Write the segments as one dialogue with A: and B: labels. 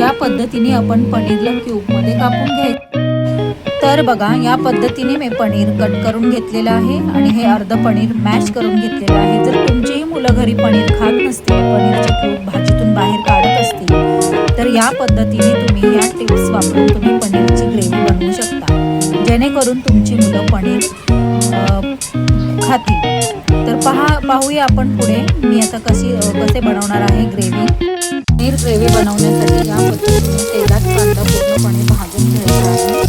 A: या पद्धतीने आपण पनीरला क्यूबमध्ये कापून घ्यायचं। तर बघा, या पद्धतीने मी पनीर कट करून घेतलेलं आहे आणि हे अर्ध पनीर मॅश करून घेतलेलं आहे। जर तुमचीही मुलं घरी पनीर खात नसतील, पनीरचे क्यूब भाजीतून बाहेर काढत असतील, तर या पद्धतीने तुम्ही या टिप्स वापरून तुम्ही पनीरची ग्रेव्ही बनवू शकता, जेणेकरून तुमची मुलं पनीर खातील। तर पाहूया आपण पुढे मी आता कसे बनवणार आहे ग्रेव्ही। पनीर ग्रेव्ही बनवण्यासाठी या पद्धतीने तेलात कांदा पूर्णपणे भाजून घ्यायचा आहे।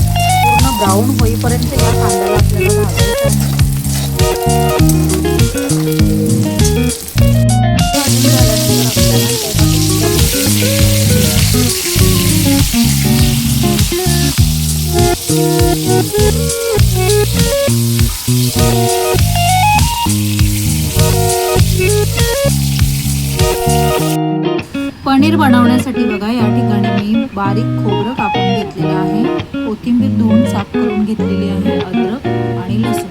A: पूर्ण ब्राऊन होईपर्यंत या कांद्याला आपल्याला भाजायचा आहे। पनीर बनवण्यासाठी बघा, या ठिकाणी मी बारीक खोबरं कापून घेतलेलं आहे, कोथिंबीर धुवून साफ करून घेतलेली आहे, अद्रक आणि लसूण।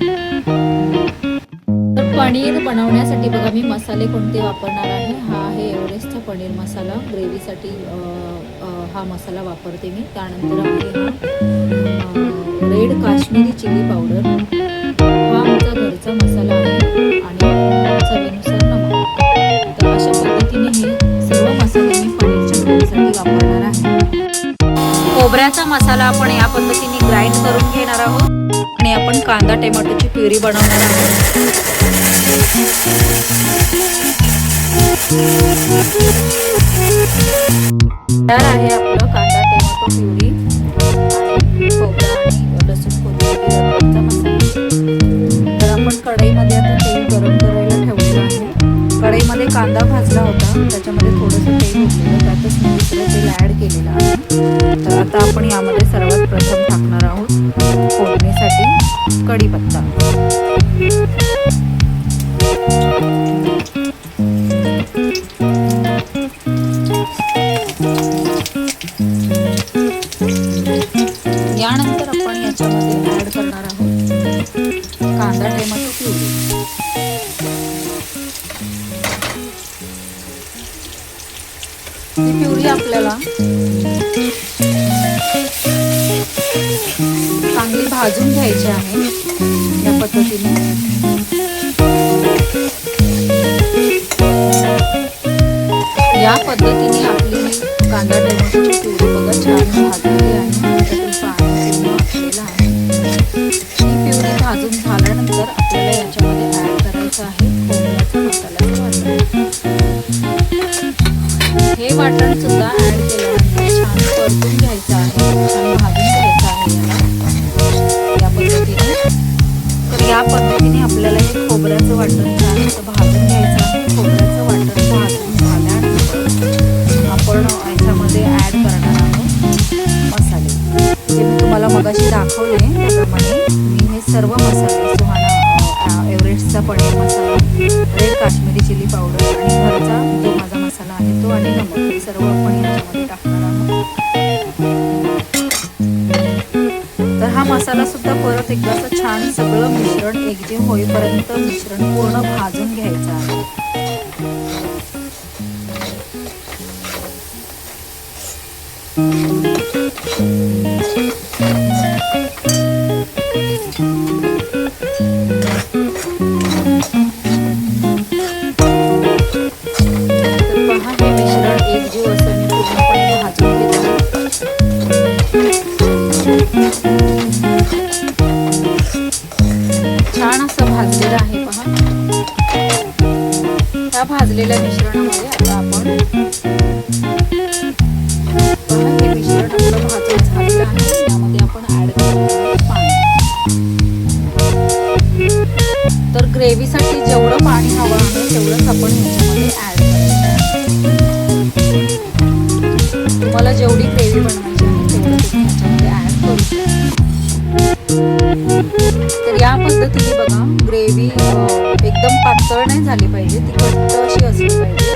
A: तर पनीर बनवण्यासाठी बघा मी मसाले कोणते वापरणार आहे। हा आहे एव्हरेस्टचा पनीर मसाला, ग्रेव्हीसाठी हा मसाला वापरते मी। त्यानंतर आहे हा रेड काश्मीरी चिली पावडर, हा आमचा घरचा मसाला आहे, आणि चवीनुसार नमक। तर अशा पद्धतीने हे सर्व मसाले मी पनीरच्या ग्रेव्हीसाठी वापरणार आहे। खोबऱ्याचा मसाला आपण या पद्धतीने ग्राइंड करून घेणार आहोत आणि आपण कांदा टोमॅटोची प्युरी बनवणार आहोत। तयार आहे आपलं कांदा टोमॅटो प्युरी आणि खोबरा आणि लसूण कोथिंबीरचा मसाला। तर आपण कढईमध्ये आता तेल गरम करायला ठेवलेलं आहे। कढईमध्ये कांदा भाजला होता, त्याच्यामध्ये थोडंसं तेल उरलेलं, त्यातच मी दुसरं तेल ॲड केलेलं आहे। तर आता आपण यामध्ये सर्वात प्रथम टाकणार आहोत फोडणीसाठी कढीपत्ता। यानंतर आपण याच्यामध्ये ॲड करणार आहोत कांदा टोमॅटो प्युरी। ही प्युरी आपल्याला चांगली भाजून घ्यायची आहे या पद्धतीने। या पद्धतीने आपली कांदा टोमॅटोची प्युरी बघा छान भाजलेली आहे, त्यातून पाणी वाटलेलं आहे। ही प्युरी भाजून झाल्यानंतर आपल्याला याच्यामध्ये ॲड करायचं आहे खोबऱ्याचा मसाल्याचं वाटण। हे वाटण सुद्धा ॲड केल्यानंतर छान परतून घ्यायचं आहे, छान भाजून घ्यायचं आहे याला या पद्धतीने। तर या पद्धतीने आपल्याला हे खोबऱ्याचं वाटण छान असं भाजून घ्यायचं आहे। खोबऱ्याचं वाटण भाजून झाल्यानंतर आपण याच्यामध्ये ॲड करणार आहोत मसाले, जे मी तुम्हाला मगाशी दाखवले त्याप्रमाणे मी हे सर्व मसाले Suhana एव्हरेस्टचा paneer masala, red Kashmiri chilli powder आणि घरचा जो माझा मसाला आहे तो, आणि नमक, हे सर्व आपण याच्यामध्ये टाकणार आहोत। तर हा मसाला सुद्धा परत एकदा असं छान सगळं मिश्रण एकजीव होईपर्यंत मिश्रण पूर्ण भाजून घ्यायचं आहे। छान असं भाजलेलं आहे पहा। त्या भाजलेल्या मिश्रणामध्ये आता आपण हे मिश्रण आपलं भाजून झालेलं आहे, यामध्ये आपण ॲड करणार पाणी। तर ग्रेव्हीसाठी जेवढं पाणी हवं आहे तेवढंच आपण ह्याच्यामध्ये ॲड करायचं। तुम्हाला जेवढी ग्रेव्ही बनवायची आहे तेवढं तुम्ही ह्याच्यामध्ये ॲड करू शकता। तर या पद्धतीने बघा ग्रेव्ही एकदम पातळ नाही झाली पाहिजे, ती घट्ट अशी असली पाहिजे।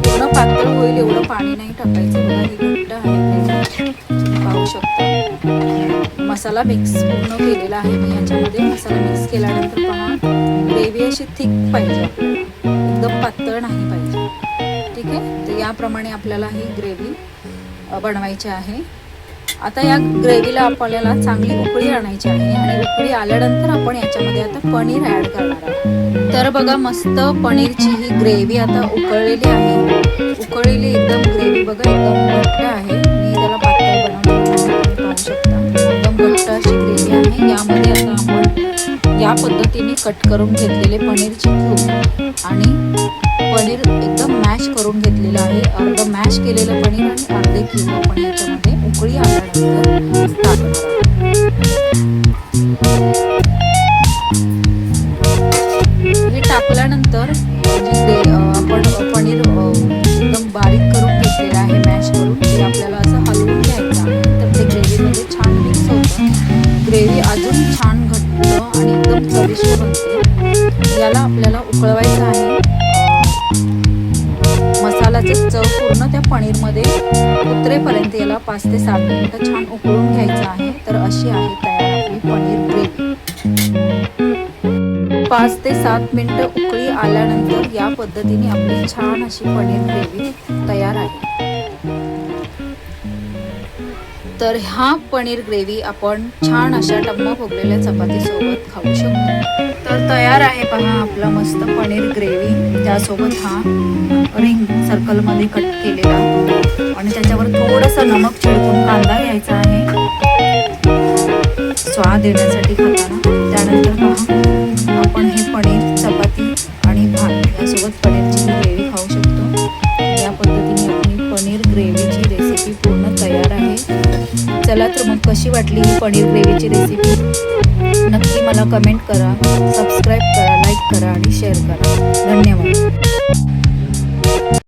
A: पूर्ण पातळ होईल एवढं पाणी नाही टाकायचं। बघा ही घट्ट आहे, तुम्ही पाहू शकता। मसाला मिक्स पूर्ण केलेला आहे मी याच्यामध्ये। मसाला मिक्स केल्यानंतर पहा ग्रेव्ही अशी थिक पाहिजे, एकदम पातळ नाही पाहिजे, ठीक आहे। तर याप्रमाणे आपल्याला ही ग्रेव्ही बनवायची आहे. आता या ग्रेव्हीला आपल्याला चांगली उकळी आणायची आहे आणि उकळी आल्यानंतर आपण याच्यामध्ये आता पनीर ॲड करणार आहोत. तर बघा मस्त पनीरची ही ग्रेव्ही आता उकळलेली आहे. उकळलेली एकदम ग्रेव्ही बघा एकदम घट्ट आहे. मी त्याला पातळ बनवते, पाहू शकता एकदम घट्ट अशी ग्रेव्ही आहे. यामध्ये आता आपण या पद्धतीने कट करून घेतलेले पनीरचे क्यूब आणि पनीर एकदम मॅश करून घेतलेलं आहे. अर्ध मॅश केलेलं पनीर आणि अर्धे क्यूब आपण याच्यामध्ये उकळी आल्यानंतर टाकणार हे टाकल्यानंतर आपण पनीर एकदम बारीक करून घेतलेलं आहे मॅश करून ते आपल्याला असं हलवून घ्यायचं आहे. तर ते ग्रेव्हीमध्ये छान मिक्स होतं. ग्रेव्ही अजून छान घट्ट आणि एकदम चविष्ट बनते. याला आपल्याला उकळवायचं आहे. मसाल्याचं चव पूर्ण त्या पनीरमध्ये उतरेपर्यंत याला 5 ते 7 मिनिटं छान उकळून घ्यायचं आहे. तर अशी आहे तयार आपली पनीर ग्रेव्ही. 5 ते 7 मिनिटं उकळी आल्यानंतर या पद्धतीने आपली छान अशी पनीर ग्रेव्ही तयार आहे. तर हा पनीर ग्रेव्ही आपण छान अशा टम्म फुगलेल्या चपातीसोबत खाऊ शकतो. तर तयार आहे पहा आपला मस्त पनीर ग्रेव्ही. त्यासोबत हा रिंग सर्कलमध्ये कट केलेला आणि त्याच्यावर थोडंसं नमक चिरकून कांदा घ्यायचा आहे स्वाद देण्यासाठी खाताना. त्यानंतर पहा आपण हे पनीर चपाती आणि भात यासोबत पनीरची ग्रेव्ही खाऊ शकतो. या पद्धतीने आपली पनीर ग्रेव्हीची रेसिपी पूर्ण तयार आहे. चला तर मग कशी वाटली ही पनीर ग्रेव्हीची रेसिपी नक्की मला कमेंट करा, सबस्क्राईब करा, लाईक करा आणि शेअर करा. धन्यवाद.